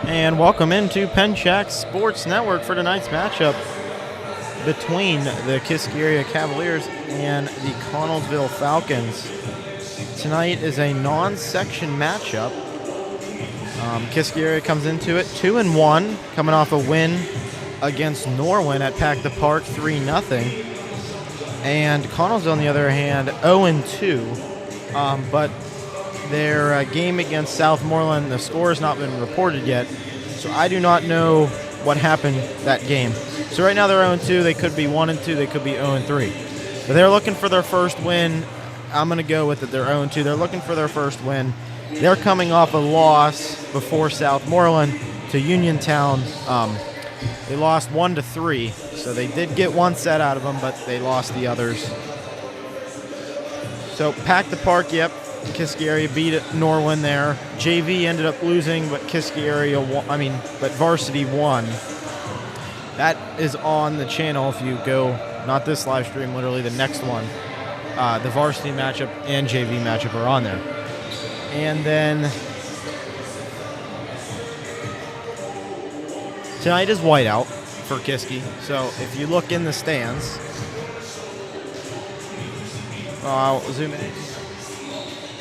And welcome into Pencak Sports Network for tonight's matchup between the Kiski Area Cavaliers and the Connellsville Falcons. Tonight is a non-section matchup. Kiski Area comes into it 2-1, coming off a win against Norwin at Pack the Park 3-0. And Connellsville, on the other hand, 0-2. But their game against Southmoreland, the score has not been reported yet, so I do not know what happened that game. So right now they're 0-2. They could be 1-2. They could be 0-3. But they're looking for their first win. I'm going to go with it. They're 0-2. They're looking for their first win. They're coming off a loss before Southmoreland to Uniontown. They lost 1-3, so they did get one set out of them, but they lost the others. So Pack the Park, yep. Kiski Area beat Norwin there. JV ended up losing, but Kiski Area but Varsity won. That is on the channel if you go, not this live stream, literally the next one. The Varsity matchup and JV matchup are on there. And then tonight is whiteout for Kiski. So if you look in the stands, I'll zoom in.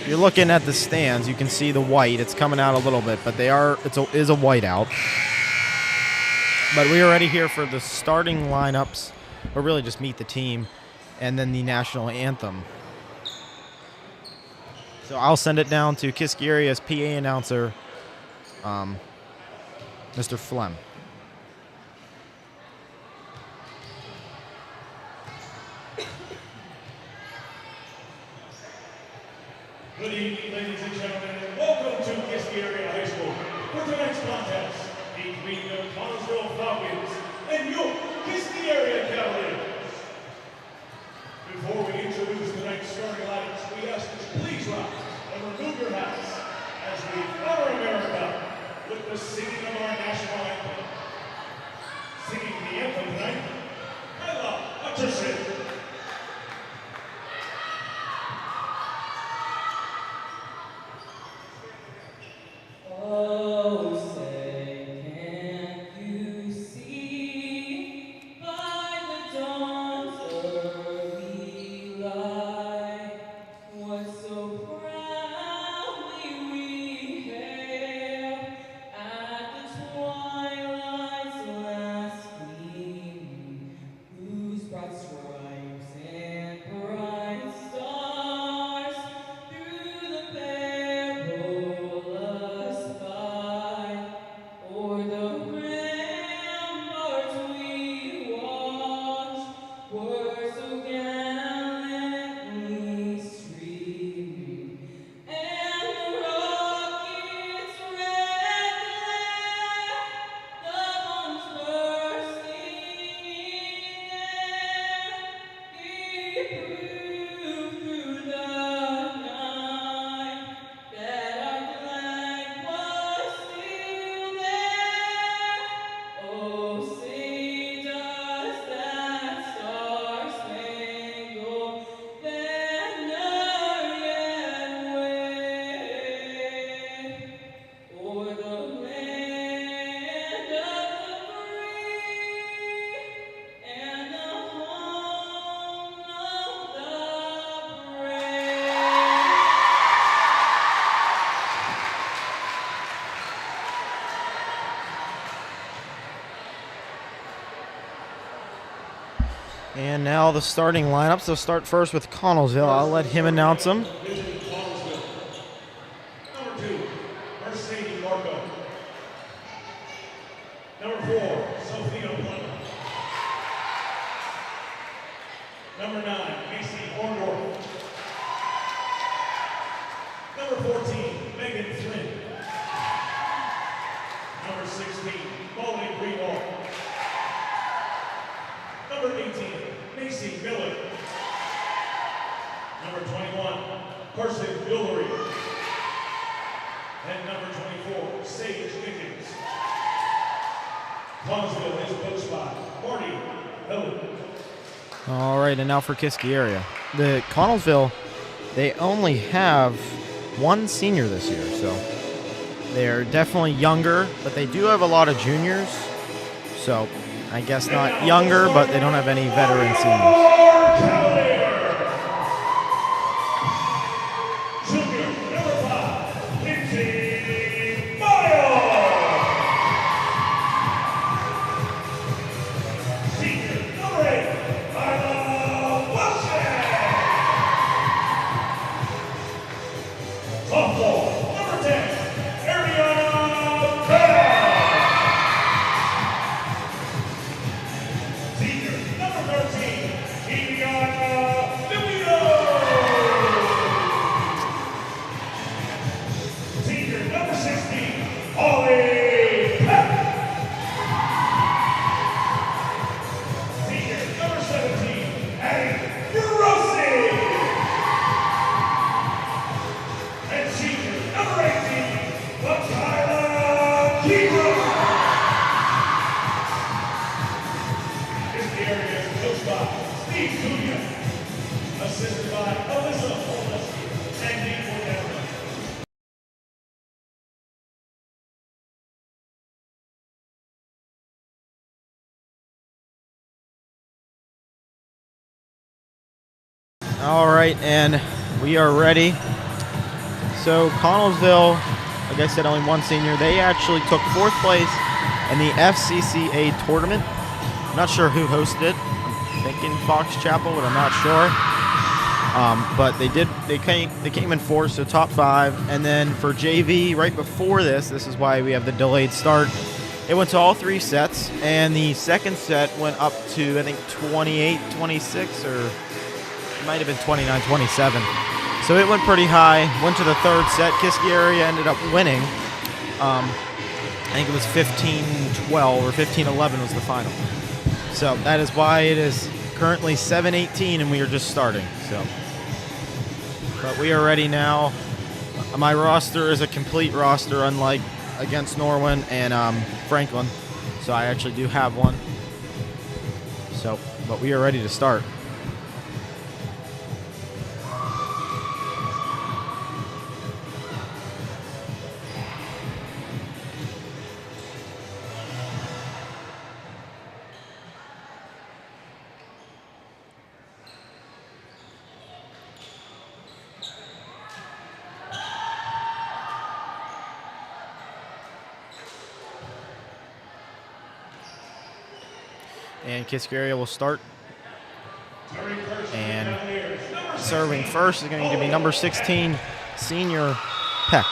You're looking at the stands, you can see the white. It's coming out a little bit, but it is a whiteout. But we are ready here for the starting lineups, or really just meet the team, and then the national anthem. So I'll send it down to Kiski Area's PA announcer, Mr. Flem. Good evening, ladies and gentlemen, and welcome to Kiski Area High School for tonight's contest between the Connellsville Falcons and your Kiski Area Cavaliers. Before we introduce tonight's starting lineups, we ask that you please rise and remove your hats as we honor America with the singing of our national anthem. Singing the anthem tonight, Kyla Hutcherson. And now the starting lineups. They'll start first with Connellsville. I'll let him announce them. Number 2, Varsity Volleyball. Number 4, Selfie. Number 9, Macy Orndorff. Number 14, Megan Flynn. Number 16, Molly Greenwald. Number 18, Macy Miller. Number 21, Carson Guillory. And number 24, Sage Dickens. Connellsville is coached by Marty Helen. All right, and now for Kiski Area. The Connellsville, they only have one senior this year, so They're definitely younger, but they do have a lot of juniors. So I guess not younger, but they don't have any veteran seniors. All right, and we are ready. So Connellsville, like I said, only one senior. They actually took 4th place in the FCCA tournament. I'm not sure who hosted it. I'm thinking Fox Chapel, but I'm not sure. But they did. They came in 4th, so top 5. And then for JV, right before this is why we have the delayed start. It went to all 3 sets, and the second set went up to, I think, 28-26, or it might have been 29-27. So it went pretty high. Went to the 3rd set. Kiski Area ended up winning. I think it was 15-12 or 15-11 was the final. So that is why it is currently 7-18, and we are just starting. So, but we are ready now. My roster is a complete roster, unlike against Norwin and Franklin. So I actually do have one. So, but we are ready to start. And Kiski Area will start. And serving first is going to be number 16, senior Peck.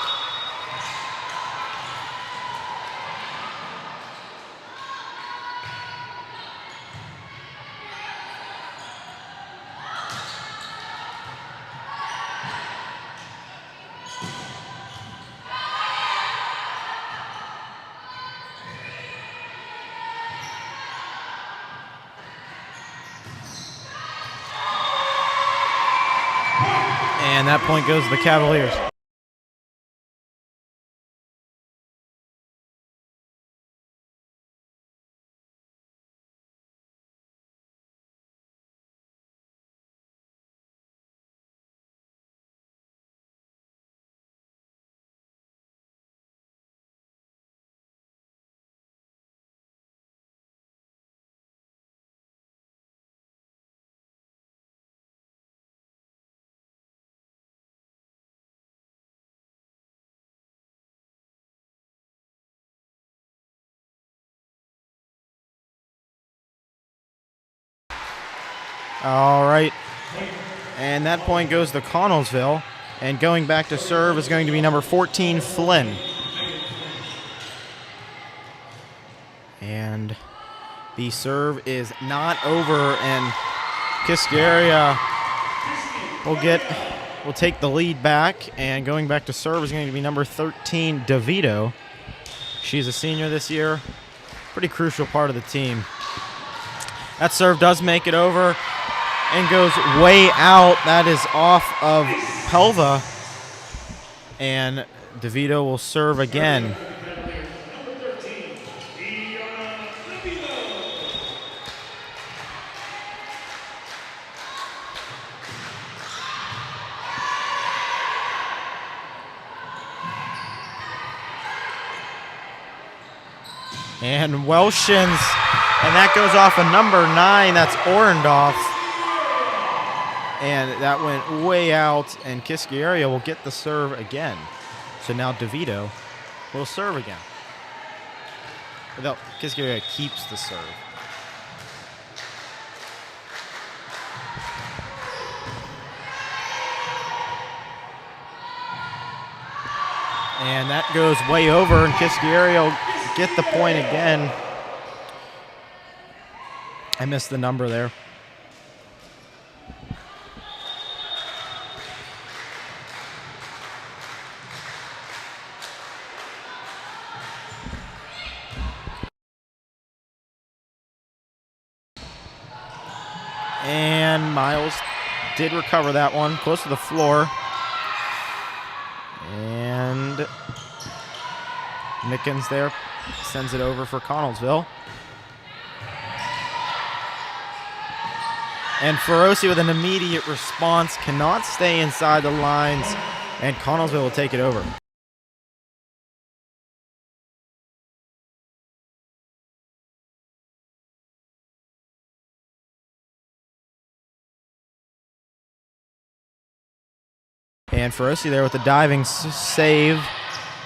And that point goes to the Cavaliers. All right. And that point goes to Connellsville. And going back to serve is going to be number 14, Flynn. And the serve is not over, and Kiski Area will take the lead back. And going back to serve is going to be number 13, DeVito. She's a senior this year. Pretty crucial part of the team. That serve does make it over and goes way out. That is off of Pelva. And DeVito will serve again. And Welshins, and that goes off of number 9. That's Orendorf. And that went way out, and Kiski Area will get the serve again. So now DeVito will serve again. Kiski Area keeps the serve. And that goes way over, and Kiski Area will get the point again. I missed the number there. And Miles did recover that one, close to the floor. And Mickens there sends it over for Connellsville. And Feroci with an immediate response cannot stay inside the lines, and Connellsville will take it over. And Feroci there with the diving save.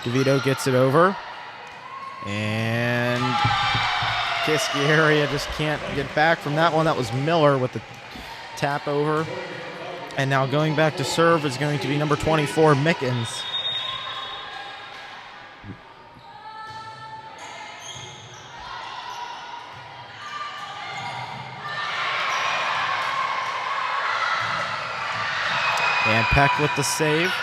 DeVito gets it over. And Kiski Area just can't get back from that one. That was Miller with the tap over. And now going back to serve is going to be number 24, Mickens. And Peck with the save.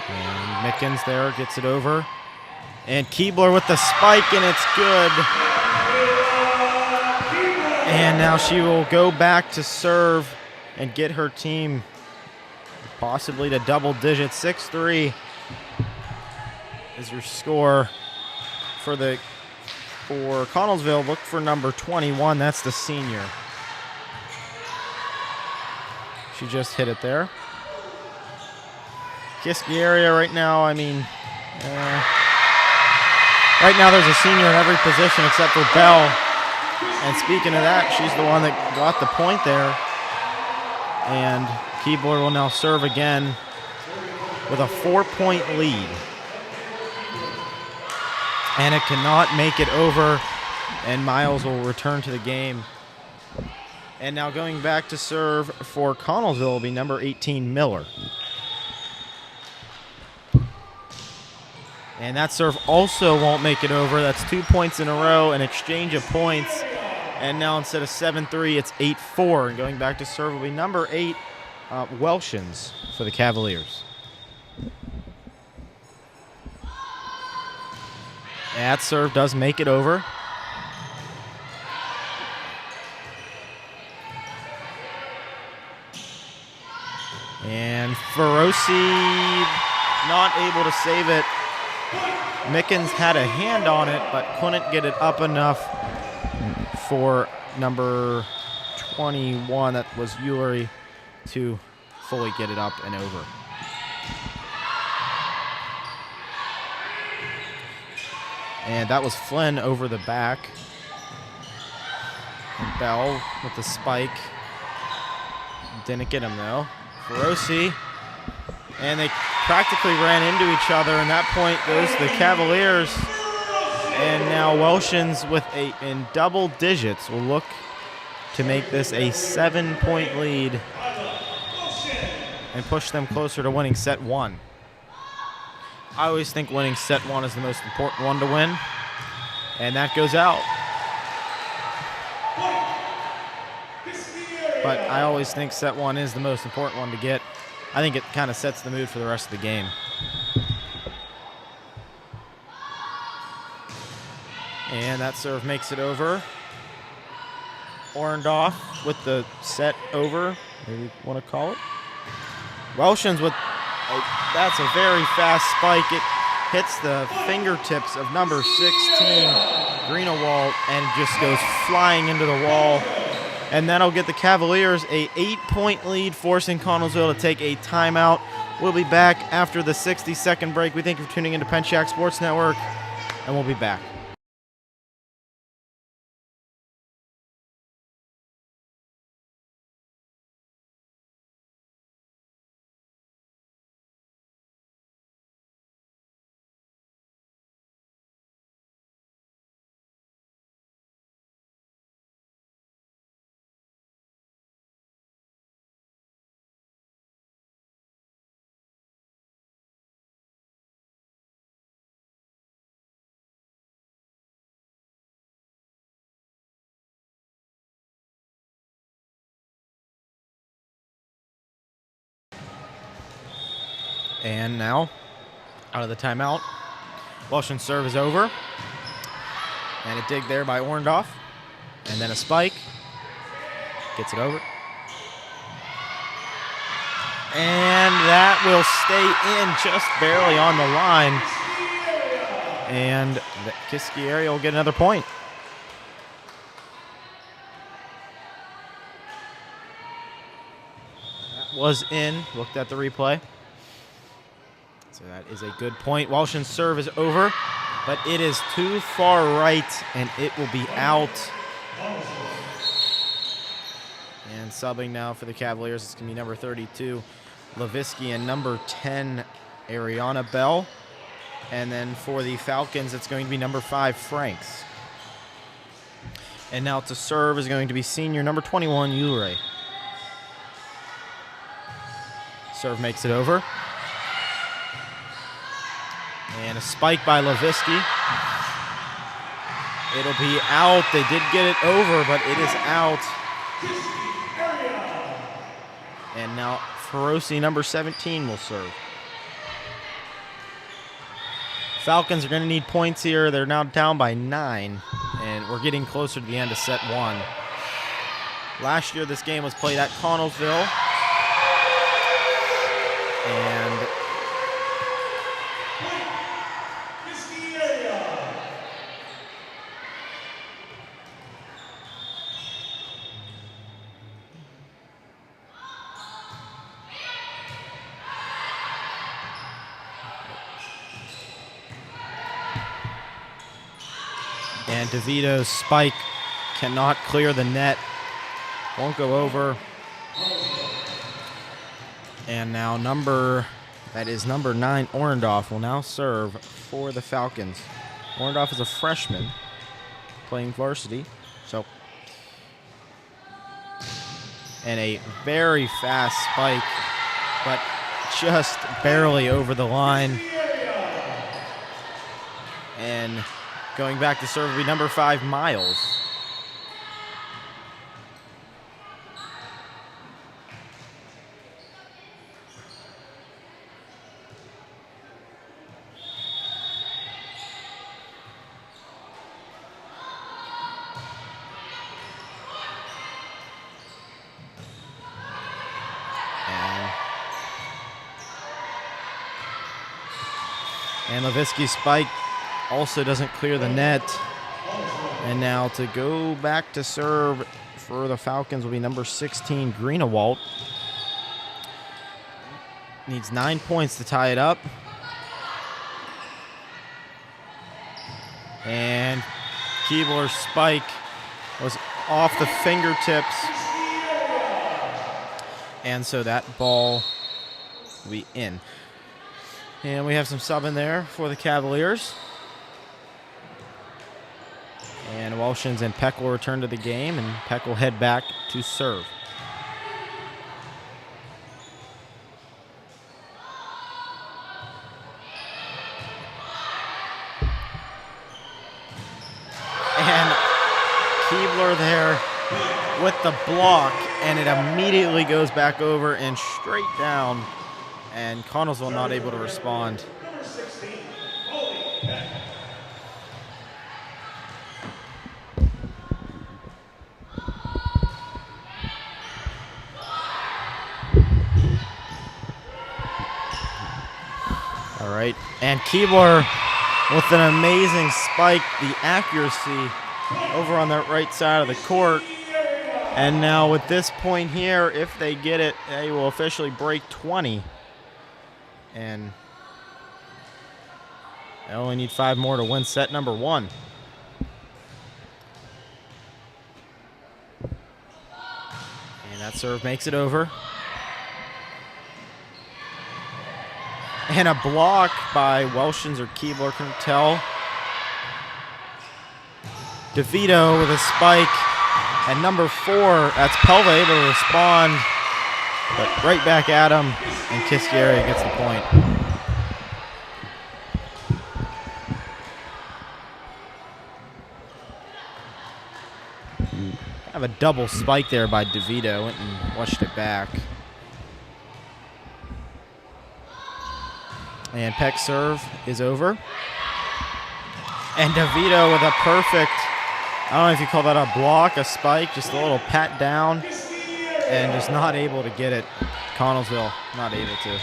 And Mickens there gets it over. And Keebler with the spike, and it's good. And now she will go back to serve and get her team possibly to double digits. 6-3 is your score for Connellsville. Look for number 21. That's the senior. She just hit it there. Kiski Area right now, right now there's a senior in every position except for Bell. And speaking of that, she's the one that got the point there. And Keebler will now serve again with a 4-point lead. And it cannot make it over, and Miles will return to the game. And now going back to serve for Connellsville will be number 18, Miller. And that serve also won't make it over. That's 2 points in a row, an exchange of points. And now instead of 7-3, it's 8-4. And going back to serve will be number 8, Welshins for the Cavaliers. That serve does make it over. And Feroci not able to save it. Mickens had a hand on it, but couldn't get it up enough for number 21, that was Ullery, to fully get it up and over. And that was Flynn over the back. And Bell with the spike. Didn't get him though. Feroci. And they practically ran into each other, and that point goes to the Cavaliers. And now Welshins in double digits will look to make this a 7-point lead and push them closer to winning set 1. I always think winning set 1 is the most important one to win, and that goes out. But I always think set 1 is the most important one to get. I think it kind of sets the mood for the rest of the game. And that serve makes it over. Orendorf with the set over, maybe you want to call it. Welshins with, that's a very fast spike. It hits the fingertips of number 16, Greenewald, and just goes flying into the wall. And that'll get the Cavaliers a 8-point lead, forcing Connellsville to take a timeout. We'll be back after the 60-second break. We thank you for tuning into Pencak Sports Network, and we'll be back. And now, out of the timeout, Welshin's serve is over. And a dig there by Orndorff. And then a spike. Gets it over. And that will stay in just barely on the line. And the Kiski Area will get another point. That was in. Looked at the replay. So that is a good point. Welshin's serve is over, but it is too far right, and it will be out. And subbing now for the Cavaliers, it's going to be number 32, Leviski, and number 10, Ariana Bell. And then for the Falcons, it's going to be number 5, Franks. And now to serve is going to be senior number 21, Ulray. Serve makes it over. And a spike by Leviski. It'll be out. They did get it over, but it is out. And now Feroci, number 17, will serve. Falcons are going to need points here. They're now down by 9, and we're getting closer to the end of set 1. Last year, this game was played at Connellsville. And DeVito's spike cannot clear the net. Won't go over. And now number 9, Orndorff, will now serve for the Falcons. Orndorff is a freshman playing varsity. So, and a very fast spike, but just barely over the line. And going back to serve will be number 5, Miles. And Leviski's spike also doesn't clear the net. And now to go back to serve for the Falcons will be number 16, Greenewalt. Needs 9 points to tie it up. And Keebler's spike was off the fingertips. And so that ball will be in. And we have some sub in there for the Cavaliers. And Welshins and Peck will return to the game, and Peck will head back to serve. And Keebler there with the block, and it immediately goes back over and straight down. And Connellsville not able to respond. Number 16, All right, and Keebler with an amazing spike, the accuracy over on that right side of the court. And now with this point here, if they get it, they will officially break 20. And they only need 5 more to win set number 1. And that serve makes it over. And a block by Welshins or Keebler, couldn't tell. DeVito with a spike. And number 4, that's Pelva able to respond. But right back at him, and Kiski Area gets the point. Kind of a double spike there by DeVito. Went and watched it back. And Peck's serve is over. And DeVito with a perfect, I don't know if you call that a block, a spike, just a little pat down. And just not able to get it. Connellsville not able to.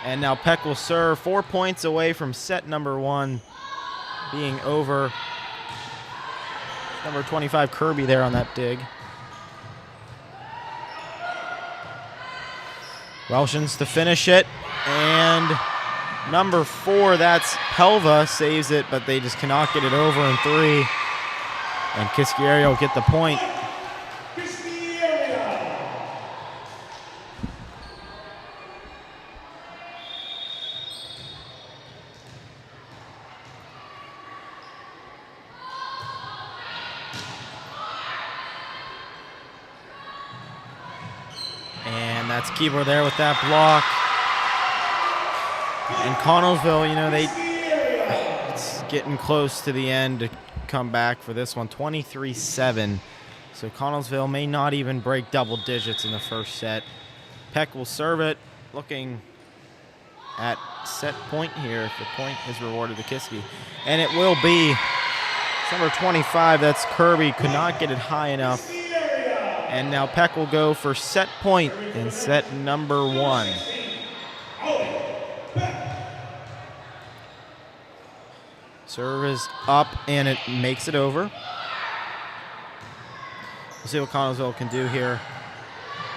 And now Peck will serve, 4 points away from set number 1 being over. Number 25 Kirby there on that dig. Welshins to finish it. And number 4, that's Pelva, saves it, but they just cannot get it over in 3. And Kiski Area will get the point. And that's Keebler there with that block. And Connellsville, you know, it's getting close to the end to come back for this one, 23-7. So Connellsville may not even break double digits in the first set. Peck will serve it, looking at set point here if the point is rewarded to Kiski. And it will be. It's number 25, that's Kirby, could not get it high enough. And now Peck will go for set point in set number 1. Serve is up, and it makes it over. We'll see what Connellsville can do here.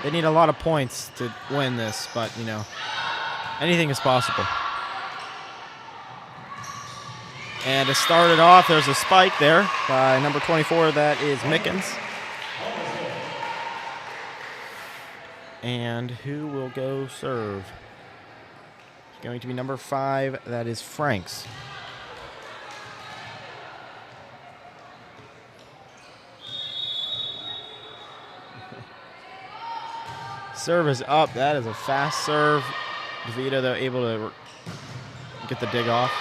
They need a lot of points to win this, but, you know, anything is possible. And to start it off, there's a spike there by number 24. That is Mickens. And who will go serve? It's going to be number 5. That is Franks. Serve is up. That is a fast serve. DeVito, though, able to get the dig off.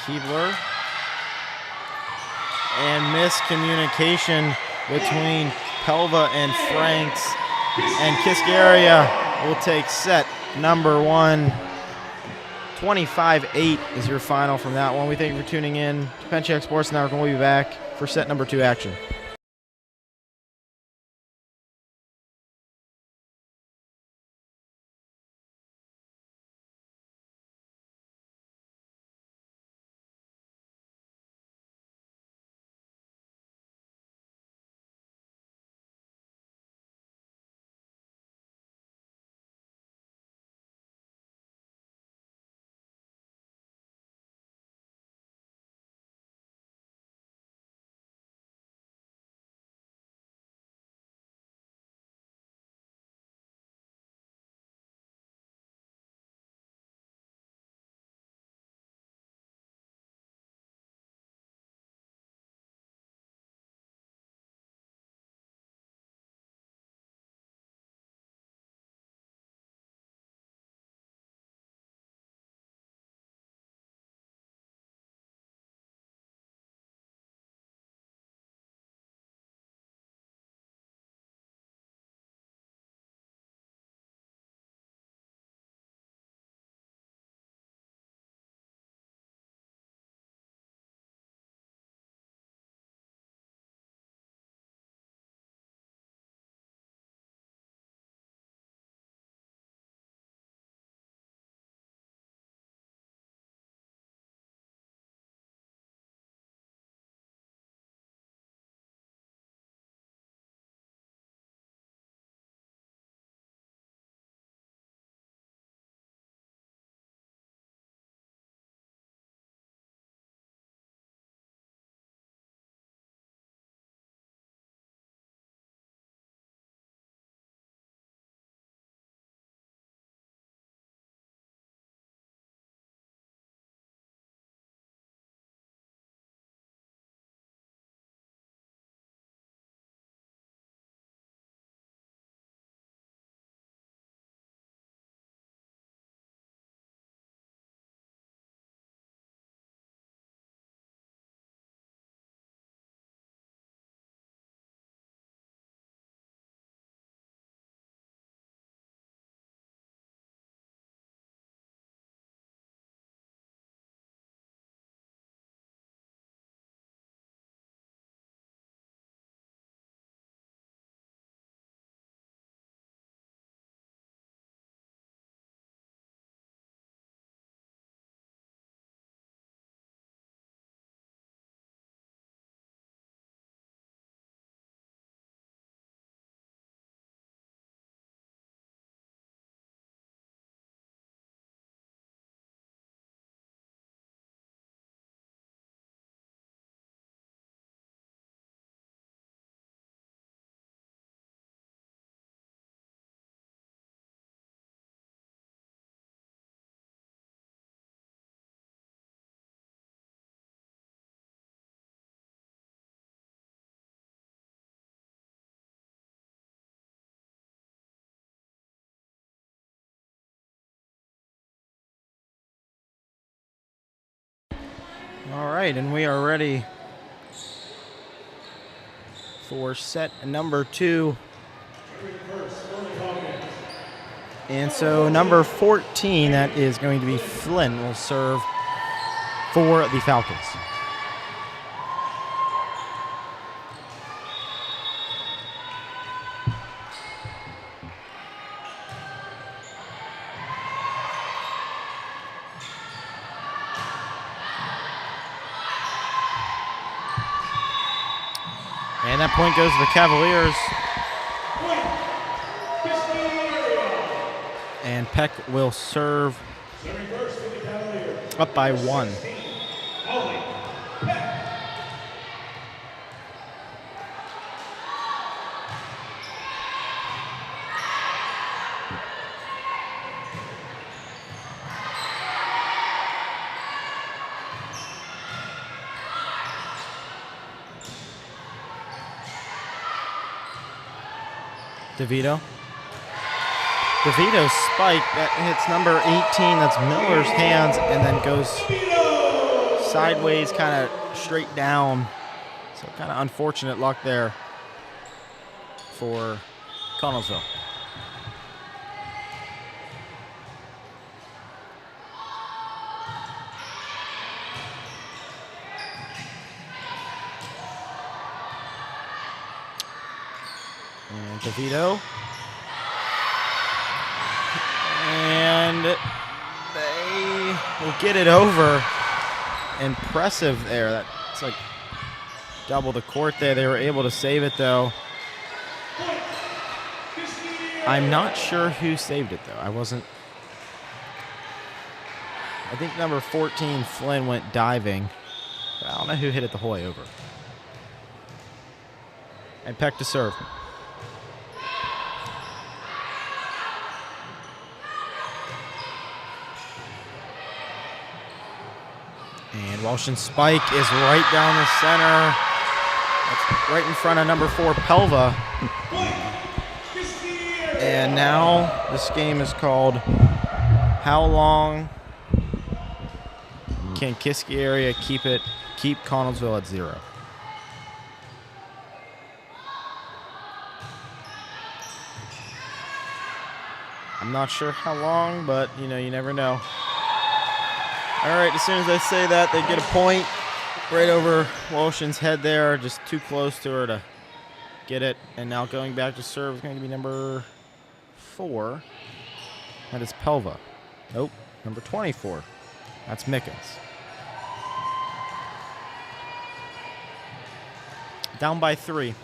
Keebler. And miscommunication between Pelva and Franks. And Kiski Area will take set number 1. 25-8 is your final from that one. We thank you for tuning in to Pencak Sports Network, and we'll be back for set number 2 action. All right, and we are ready for set number 2. And so number 14, that is going to be Flynn, will serve for the Falcons. And that point goes to the Cavaliers. And Peck will serve up by 1. DeVito. DeVito's spike, that hits number 18, that's Miller's hands, and then goes sideways, kind of straight down. So kind of unfortunate luck there for Connellsville. And DeVito. And they will get it over. Impressive there. That's like double the court there. They were able to save it, though. I'm not sure who saved it, though. I think number 14, Flynn, went diving. But I don't know who hit it the whole way over. And Peck to serve. And Walshin's spike is right down the center. That's right in front of number 4, Pelva. And now this game is called How Long Can Kiski Area Keep Connellsville at 0? I'm not sure how long, but you never know. All right, as soon as I say that, they get a point right over Walshin's head there, just too close to her to get it. And now going back to serve is going to be number 4. That is Pelva. Nope, number 24. That's Mickens. Down by 3.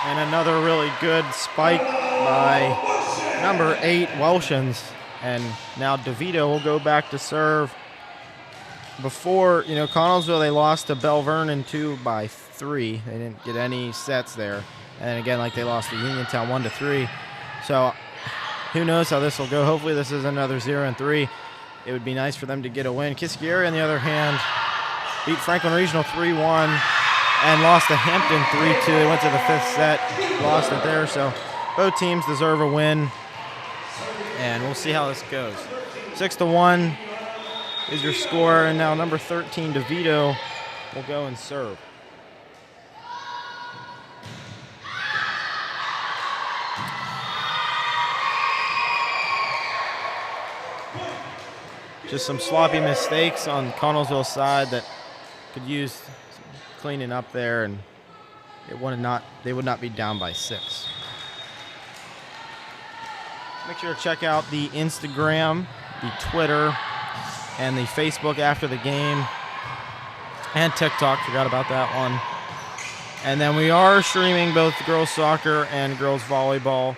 And another really good spike by number 8, Welshins. And now DeVito will go back to serve. Before, Connellsville, they lost to Bell Vernon 2 by 3. They didn't get any sets there. And again, like they lost to Uniontown 1-3. So who knows how this will go. Hopefully this is another 0-3. It would be nice for them to get a win. Kiski Area, on the other hand, beat Franklin Regional 3-1. And lost to Hampton 3-2. They went to the 5th set, lost it there. So both teams deserve a win. And we'll see how this goes. 6-1 is your score. And now number 13, DeVito, will go and serve. Just some sloppy mistakes on Connellsville's side that could use cleaning up there, and they would not be down by 6. Make sure to check out the Instagram, the Twitter, and the Facebook after the game, and TikTok. Forgot about that one. And then we are streaming both girls soccer and girls volleyball,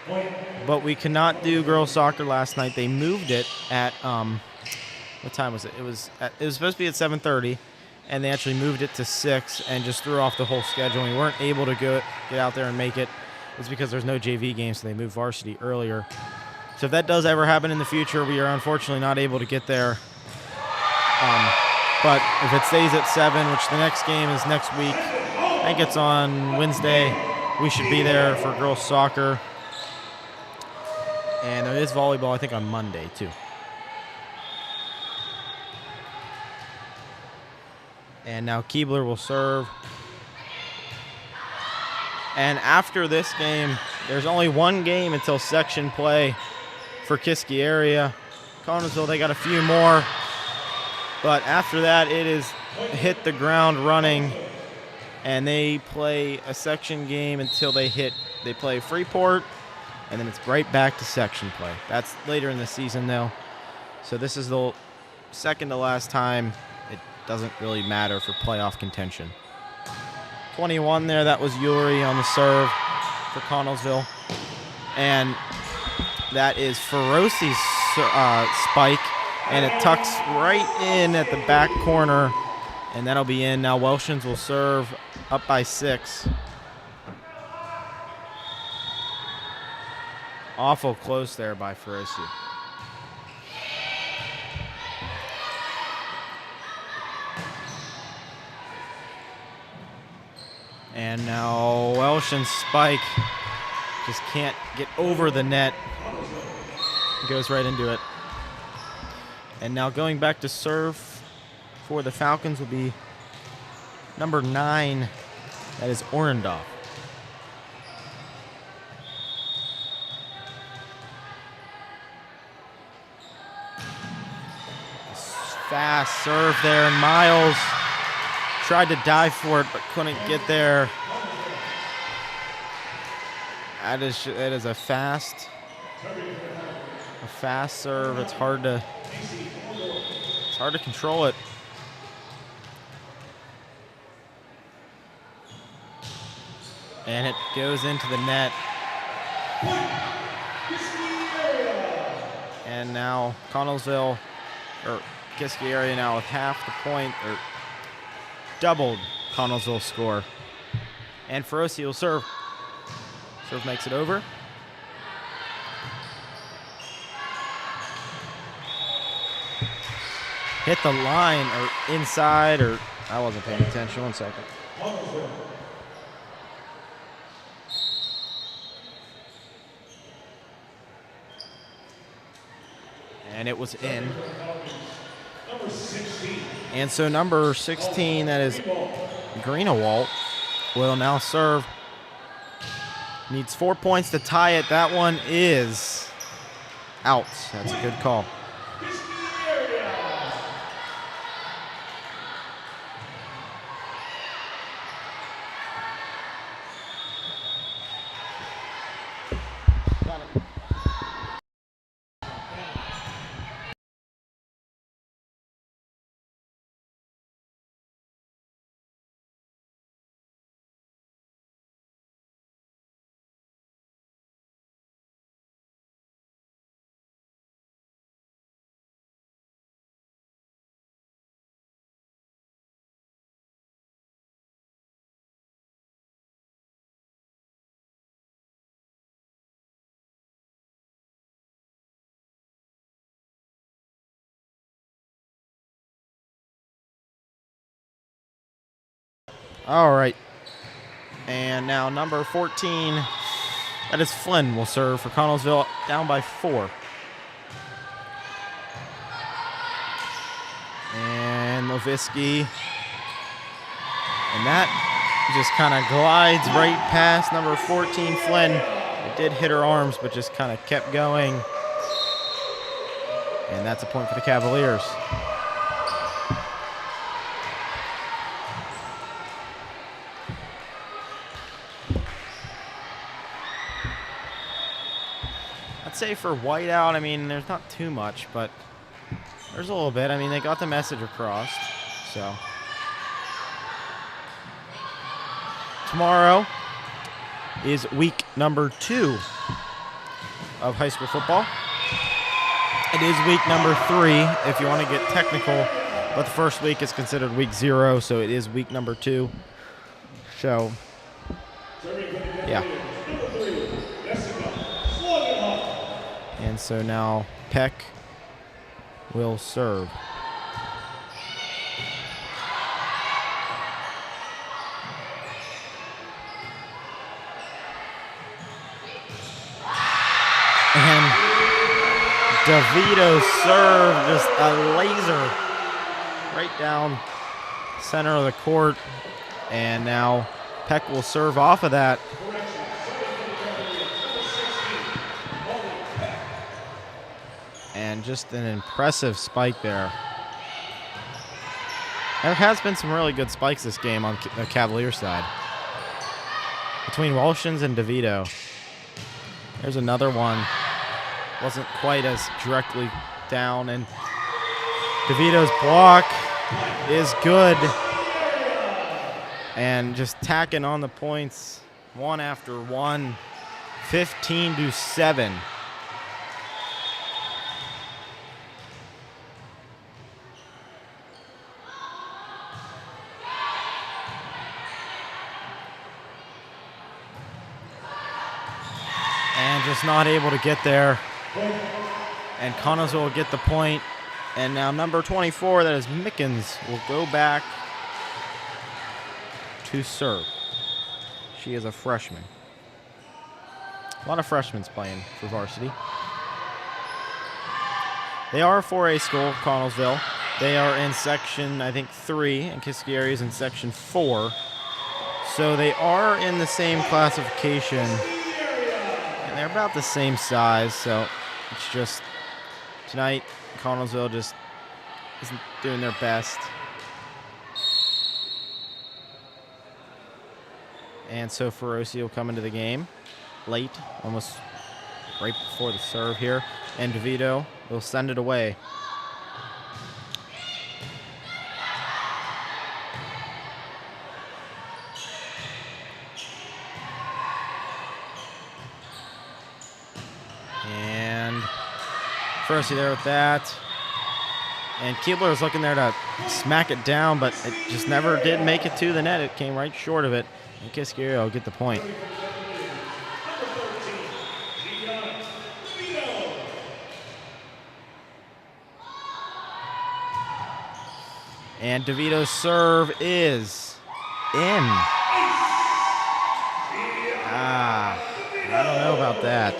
but we cannot do girls soccer last night. They moved it at what time was it? It was supposed to be at 7:30. And they actually moved it to 6 and just threw off the whole schedule. We weren't able to get out there and make it. It's because there's no JV games, so they moved varsity earlier. So if that does ever happen in the future, we are unfortunately not able to get there. But if it stays at 7, which the next game is next week, I think it's on Wednesday. We should be there for girls soccer. And there is volleyball, I think, on Monday, too. And now Keebler will serve. And after this game, there's only one game until section play for Kiski Area. Connellsville, they got a few more. But after that, it is hit the ground running. And they play a section game until they play Freeport. And then it's right back to section play. That's later in the season, though. So this is the second to last time. It doesn't really matter for playoff contention. 21 there, that was Yuri on the serve for Connellsville. And that is Feroci's spike, and it tucks right in at the back corner, and that'll be in. Now Welshans will serve up by 6. Awful close there by Feroci. And now Welsh's spike just can't get over the net. Goes right into it. And now going back to serve for the Falcons will be number 9. That is Orendorf. Fast serve there, and Miles tried to dive for it but couldn't get there. That is a fast serve. It's hard to control it. And it goes into the net. And now Connellsville, or Kiski Area now with half the point, or doubled Connellsville's score. And Feroci will serve. Serve makes it over. Hit the line, or inside, or I wasn't paying attention. 1 second. And it was in. And so number 16, that is Greenewalt, will now serve. Needs 4 points to tie it. That one is out. That's a good call. All right. And now number 14, that is Flynn, will serve for Connellsville, down by 4. And Novisky. And that just kind of glides right past number 14, Flynn. It did hit her arms, but just kind of kept going. And that's a point for the Cavaliers. I'd say for whiteout, I mean, there's not too much, but there's a little bit. I mean, they got the message across, so. Tomorrow is week number 2 of high school football. It is week number 3 if you want to get technical, but the first week is considered week 0, so it is week number 2. So, yeah. And so now Peck will serve. DeVito's serve, just a laser right down center of the court. And now Peck will serve off of that. And just an impressive spike there. There has been some really good spikes this game on the Cavalier side. Between Walshins and DeVito. There's another one. Wasn't quite as directly down. And DeVito's block is good. And just tacking on the points one after one. 15-7. And just not able to get there. And Connellsville will get the point. And now number 24, that is Mickens, will go back to serve. She is a freshman. A lot of freshmen playing for varsity. They are a 4A school, Connellsville. They are in section, I think, 3, and Kiski Area is in section 4. So they are in the same classification. And they're about the same size, so it's just tonight, Connellsville just isn't doing their best. And so Feroci will come into the game late, almost right before the serve here. And DeVito will send it away. And Feroci there with that. And Keebler is looking there to smack it down, but it just never did make it to the net. It came right short of it. And Kiski Area will get the point. And DeVito's serve is in. I don't know about that.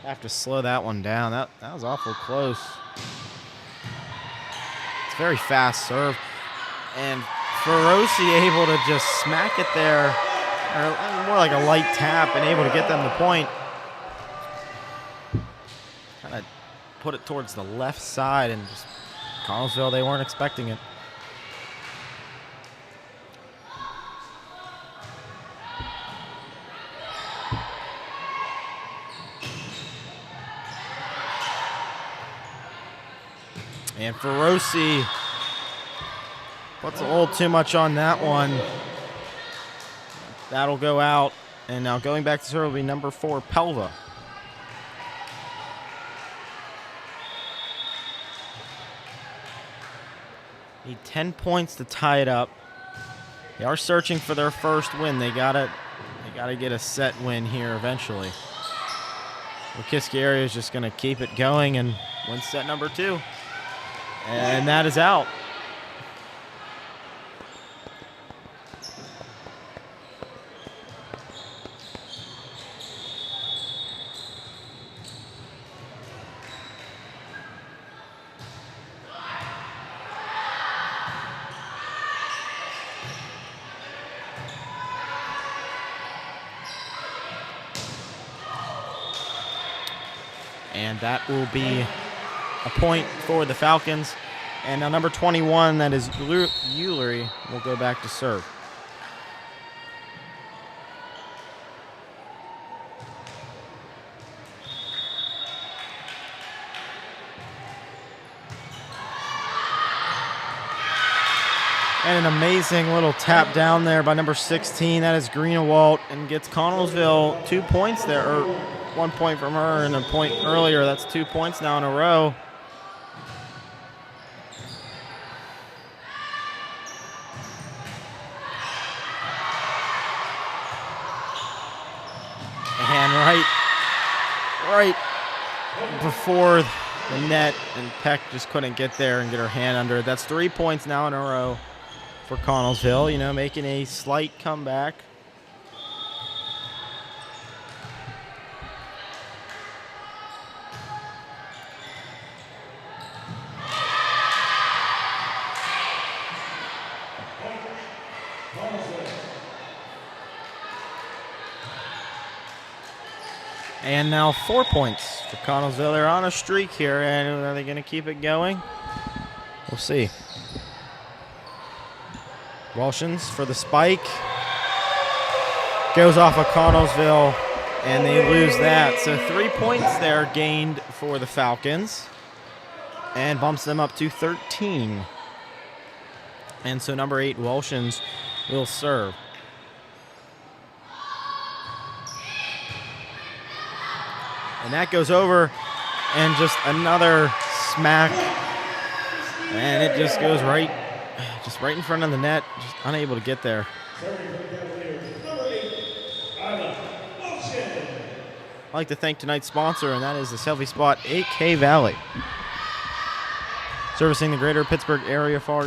Have to slow that one down. That was awful close. It's a very fast serve. And Feroci able to just smack it there, or more like a light tap, and able to get them the point. Kind of put it towards the left side, and just Connellsville, they weren't expecting it. And Feroci puts a little too much on that one. That'll go out. And now going back to serve will be number 4, Pelva. Need 10 points to tie it up. They are searching for their first win. They gotta get a set win here eventually. Well, Kiski Area is just gonna keep it going and win set number 2. And that is out. And that will be a point for the Falcons. And now number 21, that is Eulery, will go back to serve. And an amazing little tap down there by number 16. That is Greenewalt, and gets Connellsville 2 points there, or 1 point from her and a point earlier. That's 2 points now in a row. And right before the net, and Peck just couldn't get there and get her hand under it. That's 3 points now in a row for Connellsville, making a slight comeback. And now 4 points for Connellsville. They're on a streak here, and are they going to keep it going? We'll see. Welshins for the spike. Goes off of Connellsville, and they lose that. So 3 points there gained for the Falcons, and bumps them up to 13. And so number 8, Welshins, will serve. And that goes over, and just another smack. And it just goes right in front of the net, just unable to get there. I'd like to thank tonight's sponsor, and that is the Selfie Spot 8K Valley. Servicing the greater Pittsburgh area for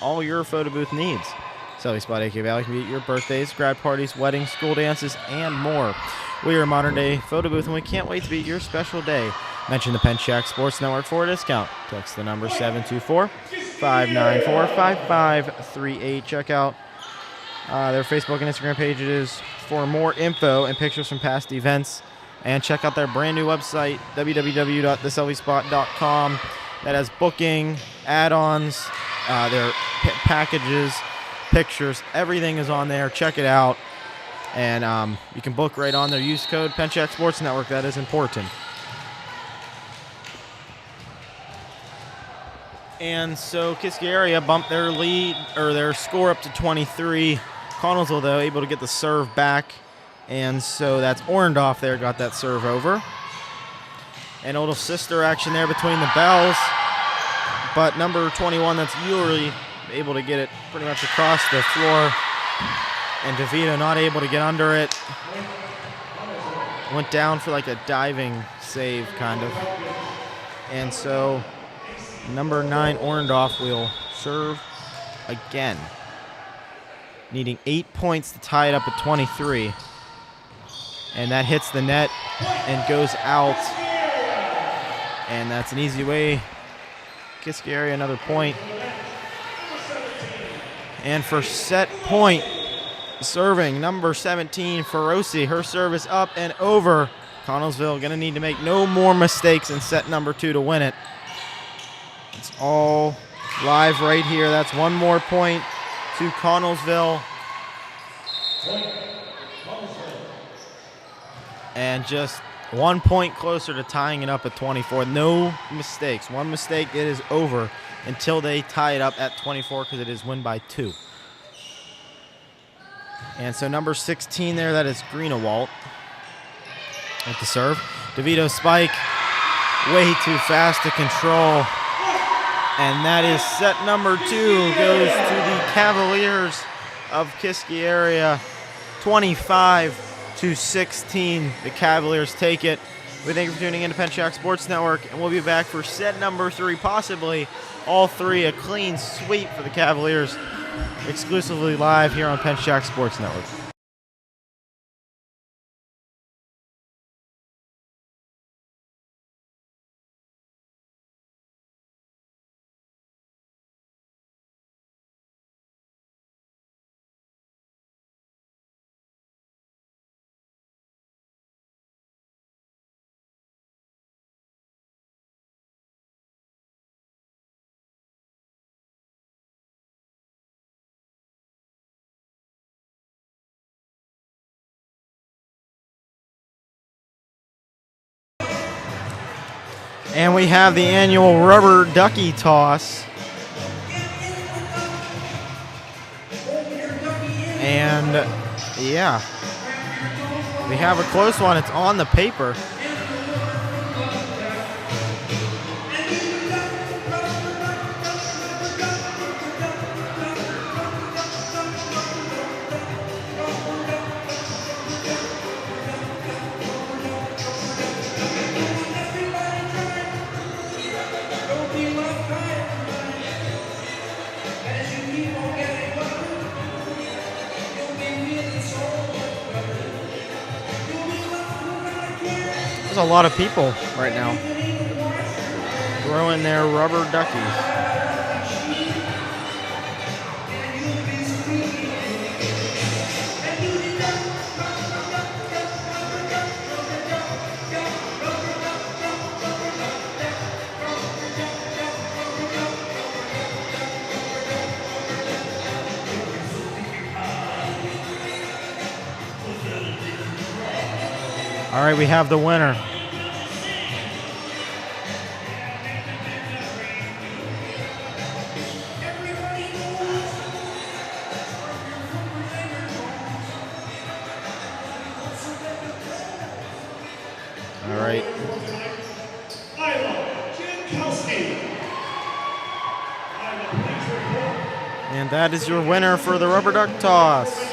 all your photo booth needs. Selfie Spot 8K Valley can be at your birthdays, grad parties, weddings, school dances, and more. We are a modern-day photo booth, and we can't wait to be at your special day. Mention the Pencak Sports Network for a discount. Text the number 724-594-5538. Check out their Facebook and Instagram pages for more info and pictures from past events. And check out their brand new website, www.theselfiespot.com. That has booking, add-ons, their packages, pictures. Everything is on there. Check it out. And you can book right on there. Use code Pencak Sports Network. That is important. And so Kiski Area bumped their lead, or their score, up to 23. Connellsville, though, able to get the serve back. And so that's Orndorff there, got that serve over. And a little sister action there between the Bells. But number 21, that's Uri, able to get it pretty much across the floor. And DeVito not able to get under it. Went down for like a diving save, kind of. And so number 9, Orndorff, will serve again. Needing 8 points to tie it up at 23. And that hits the net and goes out. And that's an easy way. Kiski Area, another point. And for set point, serving number 17, Feroci. Her serve is up and over. Connellsville going to need to make no more mistakes in set number 2 to win it. It's all live right here. That's one more point to Connellsville. And just 1 point closer to tying it up at 24. No mistakes. One mistake, it is over until they tie it up at 24, because it is win by 2. And so number 16 there, that is Greenewalt with the serve. DeVito spike, way too fast to control. And that is set number 2, goes to the Cavaliers of Kiski Area, 25-16. The Cavaliers take it. We thank you for tuning in to Pencak Sports Network, and we'll be back for set number 3, possibly all 3, a clean sweep for the Cavaliers, exclusively live here on Pencak Sports Network. And we have the annual rubber ducky toss. And yeah, we have a close one. It's on the paper. There's a lot of people right now throwing their rubber duckies. All right, we have the winner. All right. And that is your winner for the rubber duck toss.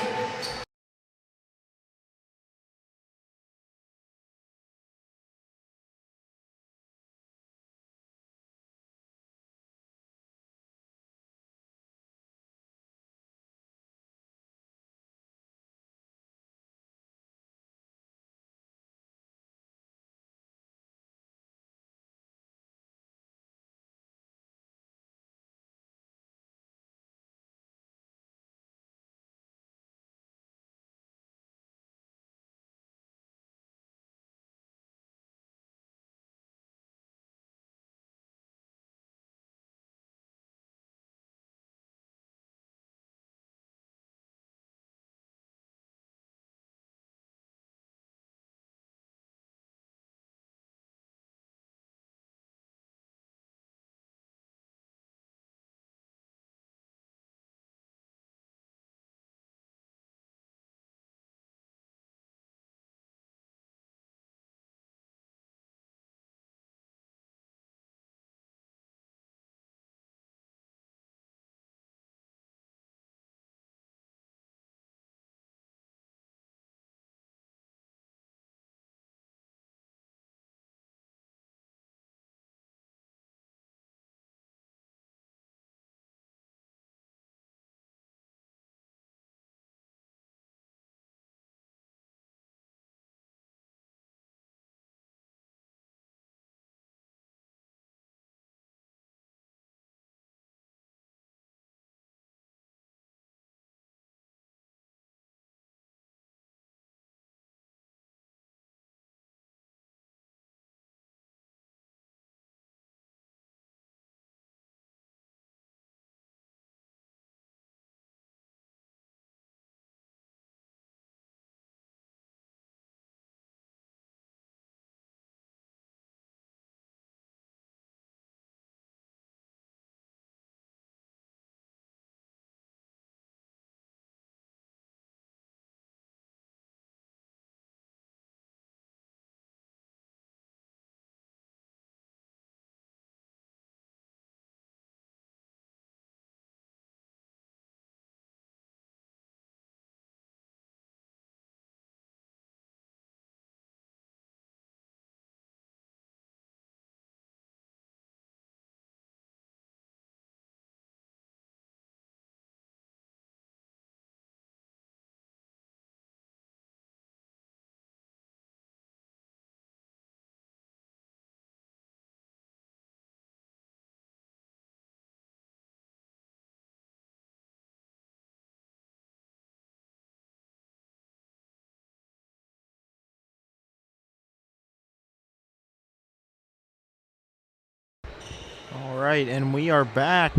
All right, and we are back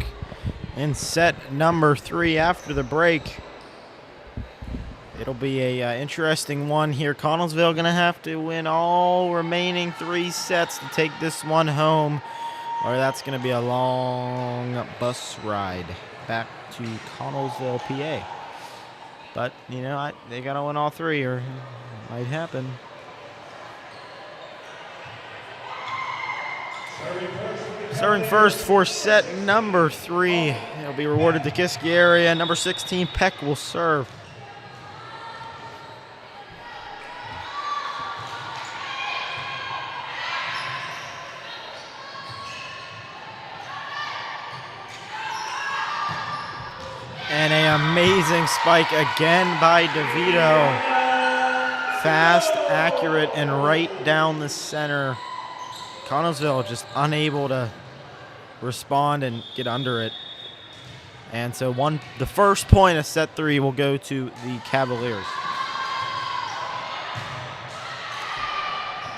in set number 3 after the break. It'll be a interesting one here. Connellsville going to have to win all remaining 3 sets to take this one home, or that's going to be a long bus ride back to Connellsville, PA. But, you know, they got to win all 3 or it might happen. Serving first for set number 3. It'll be rewarded to Kiski Area. Number 16, Peck, will serve. And an amazing spike again by DeVito. Fast, accurate, and right down the center. Connellsville just unable to respond and get under it. And so the first point of set 3 will go to the Cavaliers.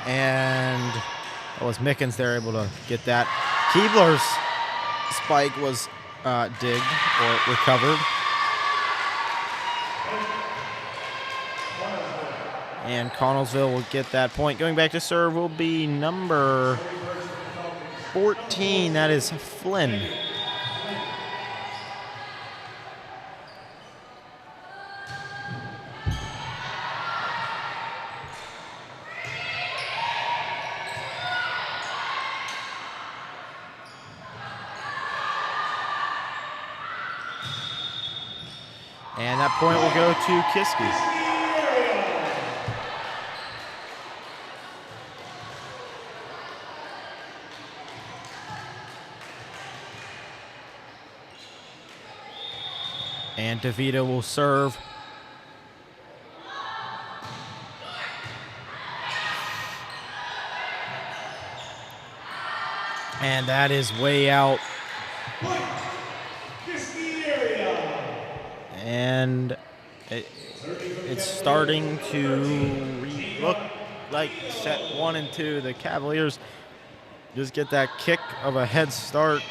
And it was Mickens there able to get that. Keebler's spike was digged or recovered. And Connellsville will get that point. Going back to serve will be number 14. That is Flynn. And that point will go to Kiski. And DeVito will serve. And that is way out. Kiski Area. And it's starting to look like set 1 and 2. The Cavaliers just get that kick of a head start.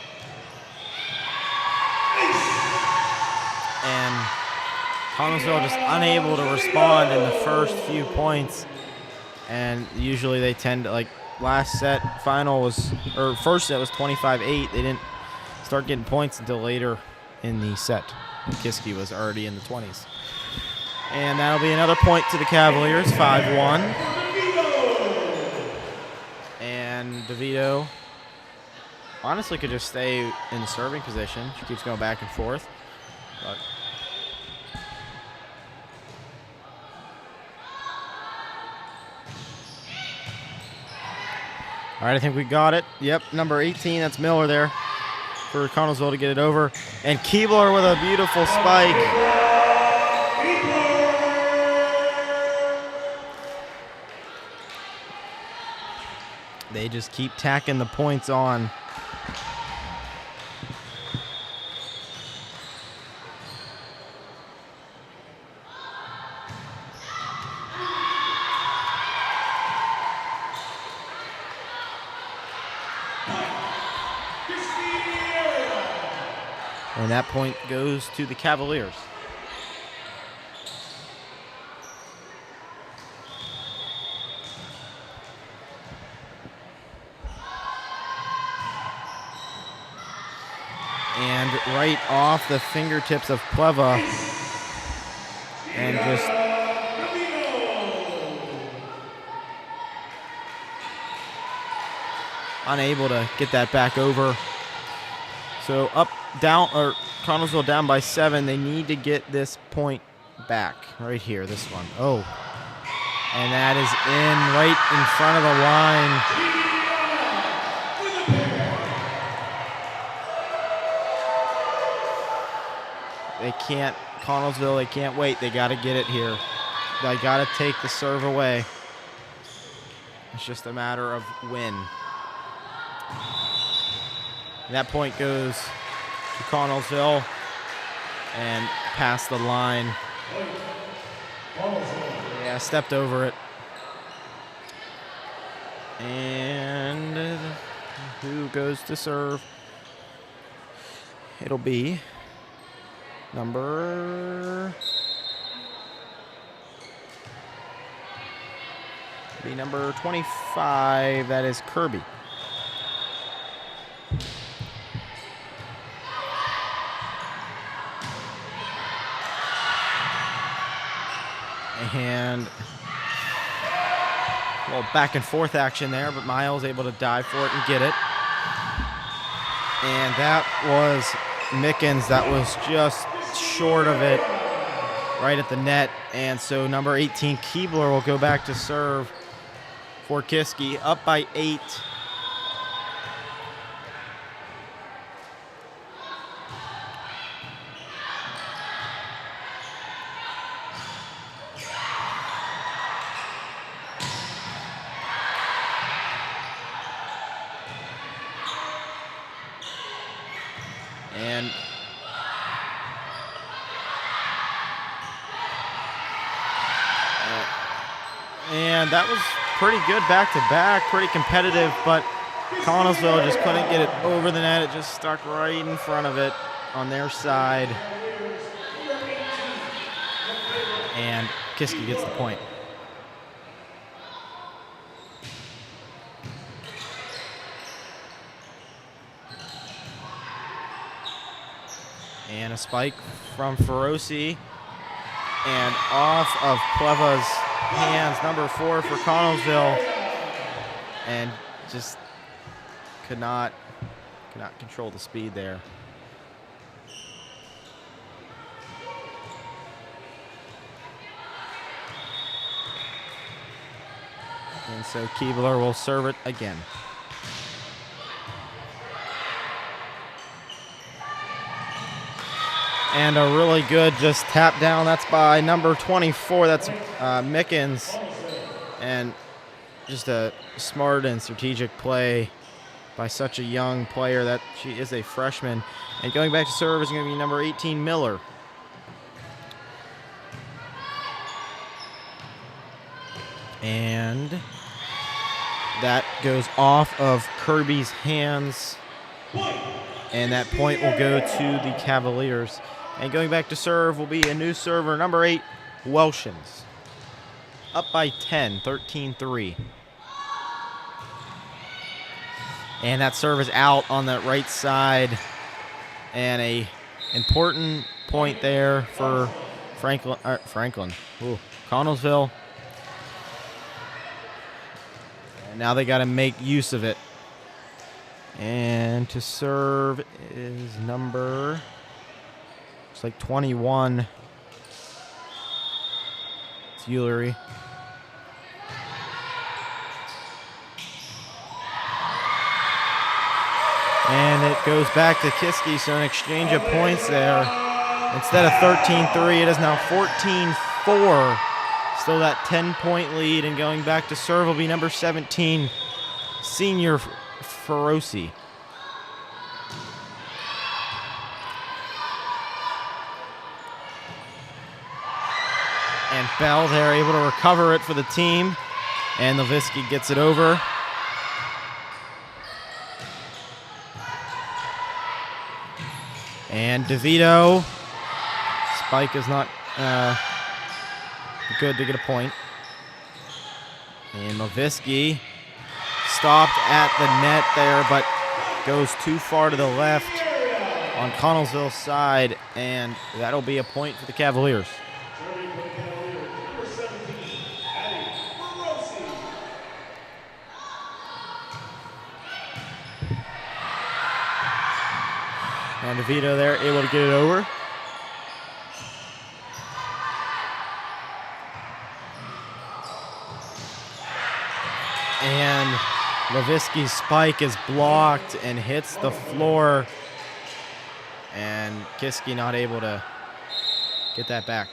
And Connellsville just unable to respond in the first few points. And usually they tend to, like last set, final was, or first set was 25-8. They didn't start getting points until later in the set. And Kiski was already in the 20s. And that'll be another point to the Cavaliers, 5-1. And DeVito honestly could just stay in the serving position. She keeps going back and forth. But all right, I think we got it. Yep, number 18, that's Miller there for Connellsville to get it over. And Keebler with a beautiful spike. They just keep tacking the points on. And that point goes to the Cavaliers. And right off the fingertips of Pleva. And just unable to get that back over. So up, down, or Connellsville down by 7. They need to get this point back right here, this one. Oh, and that is in right in front of the line. They can't, Connellsville, they can't wait. They got to get it here. They got to take the serve away. It's just a matter of when. And that point goes to Connellsville and past the line. Yeah, stepped over it. And who goes to serve? It'll be number 25. That is Kirby. And a little back and forth action there, but Miles able to dive for it and get it. And that was Mickens. That was just short of it, right at the net. And so number 18, Keebler, will go back to serve for Kiski, up by 8. And that was pretty good back-to-back, pretty competitive, but Connellsville just couldn't get it over the net. It just stuck right in front of it on their side. And Kiski gets the point. And a spike from Feroci. And off of Pleva's hands, number 4 for Connellsville. And just could not control the speed there. And so Keebler will serve it again. And a really good just tap down. That's by number 24. That's Mickens. And just a smart and strategic play by such a young player. That she is a freshman. And going back to serve is going to be number 18, Miller. And that goes off of Kirby's hands. And that point will go to the Cavaliers. And going back to serve will be a new server, number 8, Welshins. Up by 10, 13-3. And that serve is out on that right side. And a important point there for Franklin. Ooh, Connellsville. And now they got to make use of it. And to serve is number, it's like 21. It's Eulery. And it goes back to Kiski, so an exchange of points there. Instead of 13-3, it is now 14-4. Still that 10-point lead, and going back to serve will be number 17, senior Feroci. And Bell there able to recover it for the team. And Nowitzki gets it over. And DeVito. Spike is not good to get a point. And Nowitzki stopped at the net there, but goes too far to the left on Connellsville's side, and that'll be a point for the Cavaliers. And DeVito there able to get it over. And Nowitzki's spike is blocked and hits the floor. And Kiski not able to get that back.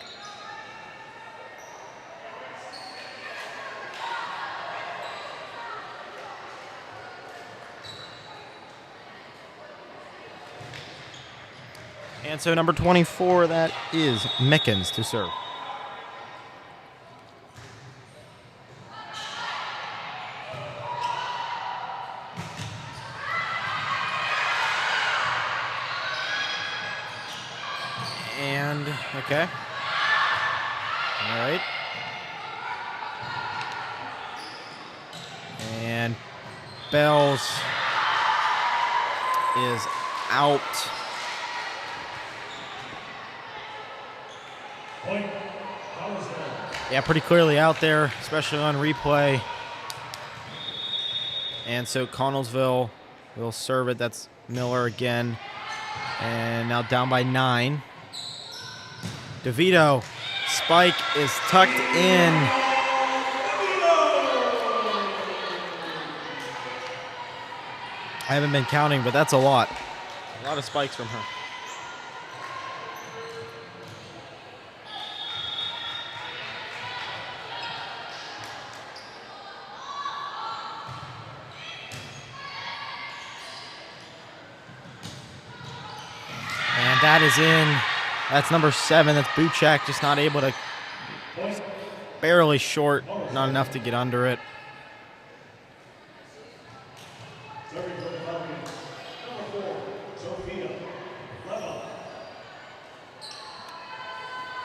And so number 24, that is Mickens to serve. And, okay. All right. And Bells is out. Yeah, pretty clearly out there, especially on replay. And so Connellsville will serve it. That's Miller again. And now down by 9. DeVito, spike is tucked in. I haven't been counting, but that's a lot. A lot of spikes from her. And that is in. That's number 7. That's Pencak, just not able to, barely short, not enough to get under it.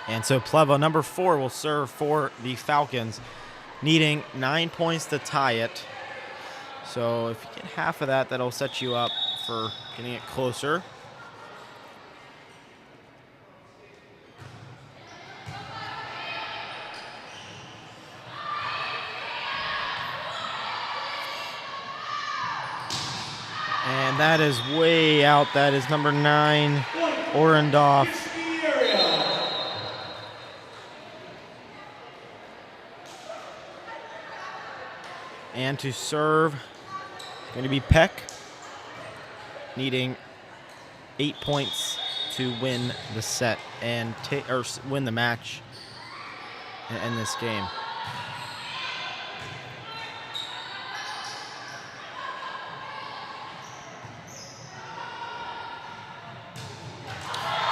And so Pleva, number 4, will serve for the Falcons, needing 9 points to tie it. So if you get half of that, that'll set you up for getting it closer. And that is way out. That is number 9, Orendorff. Kiski Area. And to serve, going to be Peck, needing 8 points to win the set and win the match and end this game.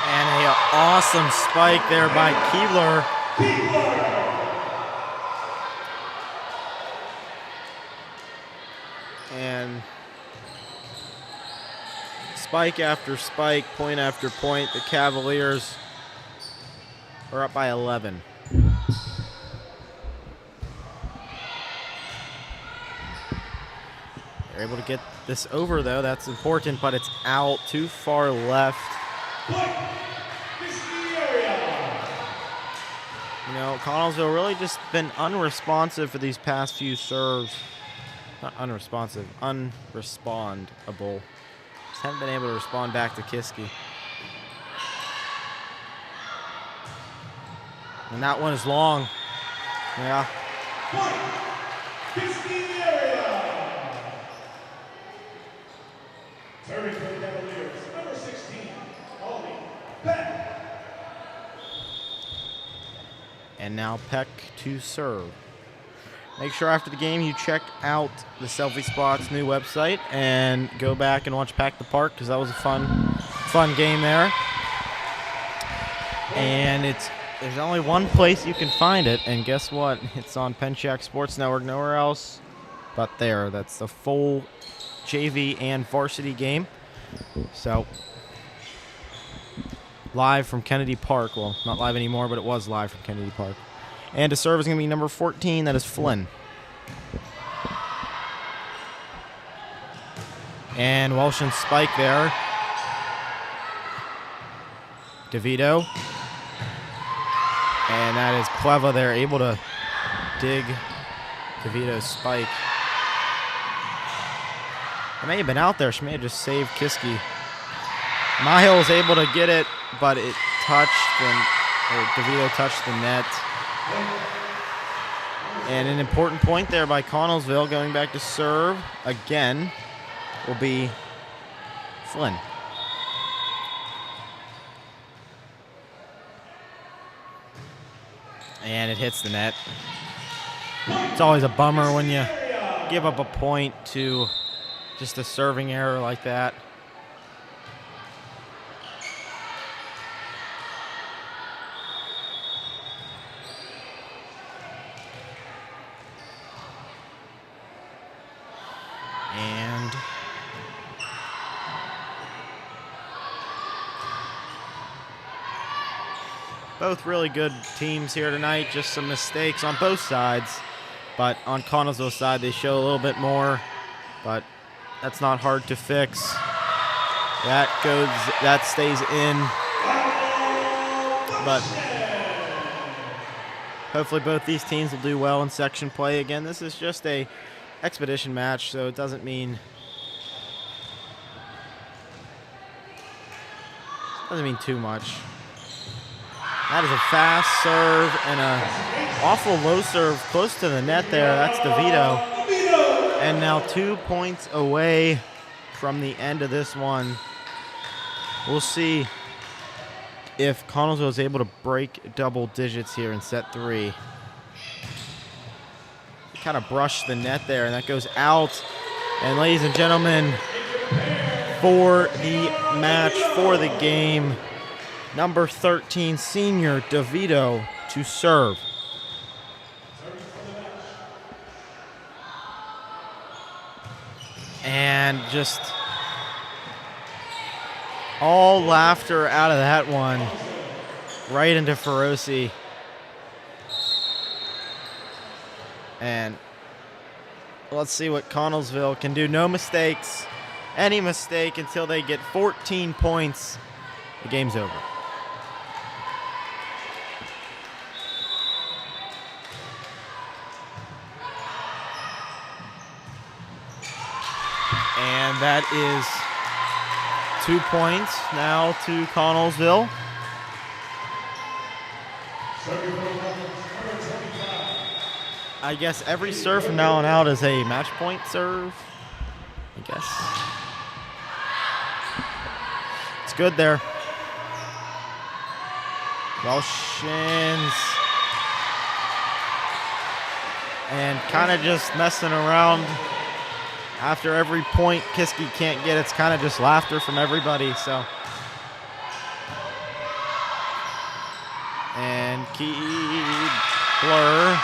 And an awesome spike there by Keebler. And spike after spike, point after point. The Cavaliers are up by 11. They're able to get this over, though. That's important, but it's out too far left. You know, Connellsville really just been unresponsive for these past few serves. Not unresponsive, unrespondable. Just haven't been able to respond back to Kiski. And that one is long. Yeah. Kiski Area. Serving for the Cavaliers, number 16, Holly Peck. And now Peck to serve. Make sure after the game you check out the Selfie Spot's new website and go back and watch Pack the Park, because that was a fun game there. And there's only one place you can find it, and guess what? It's on Pencak Sports Network, nowhere else but there. That's the full JV and varsity game. So, live from Kennedy Park. Well, not live anymore, but it was live from Kennedy Park. And to serve is going to be number 14. That is Flynn. And Welsh and spike there. DeVito. And that is Pleva there, able to dig DeVito's spike. It may have been out there. She may have just saved Kiski. Miles able to get it, but it DeVito touched the net. And an important point there by Connellsville, going back to serve again, will be Flynn. And it hits the net. It's always a bummer when you give up a point to just a serving error like that. And both really good teams here tonight. Just some mistakes on both sides. But on Connellsville's side, they show a little bit more. But that's not hard to fix. That stays in. But hopefully both these teams will do well in section play. Again, this is just a expedition match, so it doesn't mean too much. That is a fast serve and a awful low serve close to the net there. That's DeVito. And now 2 points away from the end of this one. We'll see if Connellsville is able to break double digits here in set 3. Kind of brushed the net there, and that goes out. And ladies and gentlemen, for the match, for the game, number 13, senior DeVito to serve. And just all laughter out of that one, right into Feroci. And let's see what Connellsville can do. No mistakes. Any mistake until they get 14 points, the game's over. And that is 2 points now to Connellsville. I guess every serve from now on out is a match point serve, I guess. It's good there. Welshins. And kind of just messing around. After every point Kiski can't get, it's kind of just laughter from everybody. So, and Keebler.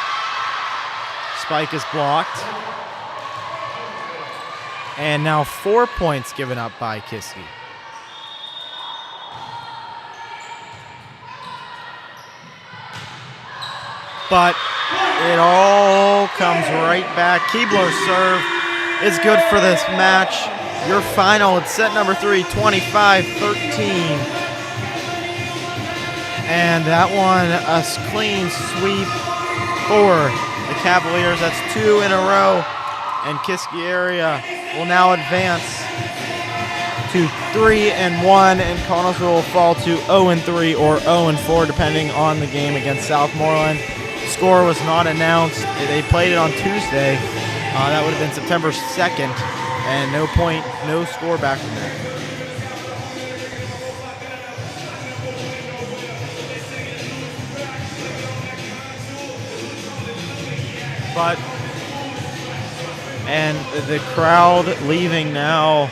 Spike is blocked. And now 4 points given up by Kiski. But it all comes right back. Keebler's serve is good for this match. Your final, it's set number 3, 25-13. And that one, a clean sweep for the Cavaliers. That's 2 in a row. And Kiski Area will now advance to 3-1, and Connellsville will fall to 0-3 or 0-4, depending on the game against Southmoreland. Score was not announced. They played it on Tuesday. That would have been September 2nd, and no score back from there. And the crowd leaving now.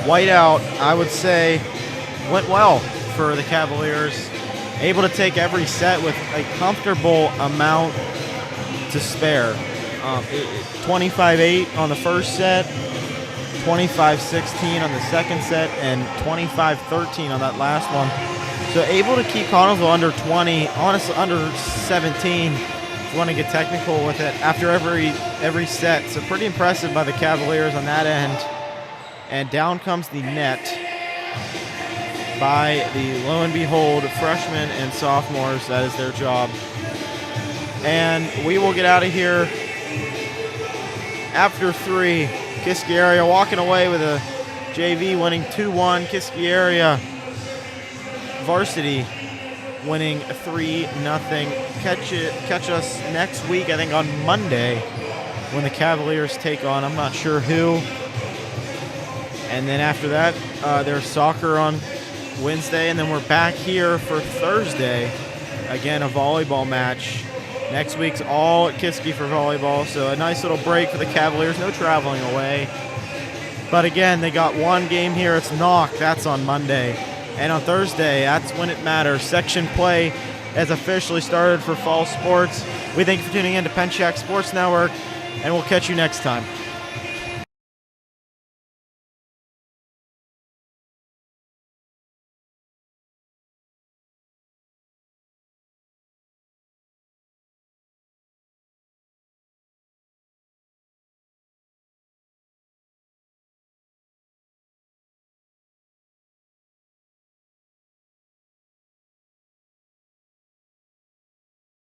Whiteout, I would say, went well for the Cavaliers. Able to take every set with a comfortable amount to spare. 25-8 on the first set, 25-16 on the second set, and 25-13 on that last one. So able to keep Connellsville under 20, honestly under 17, if you want to get technical with it, after every set. So pretty impressive by the Cavaliers on that end. And down comes the net by the, lo and behold, freshmen and sophomores. That is their job. And we will get out of here after 3. Kiski Area walking away with a JV winning 2-1. Kiski Area Varsity winning 3-0. Catch us next week, I think on Monday, when the Cavaliers take on, I'm not sure who. And then after that, there's soccer on Wednesday, and then we're back here for Thursday. Again, a volleyball match. Next week's all at Kiski for volleyball, so a nice little break for the Cavaliers. No traveling away. But again, they got one game here. It's Knock. That's on Monday. And on Thursday, that's when it matters. Section play has officially started for fall sports. We thank you for tuning in to Pencak Sports Network, and we'll catch you next time.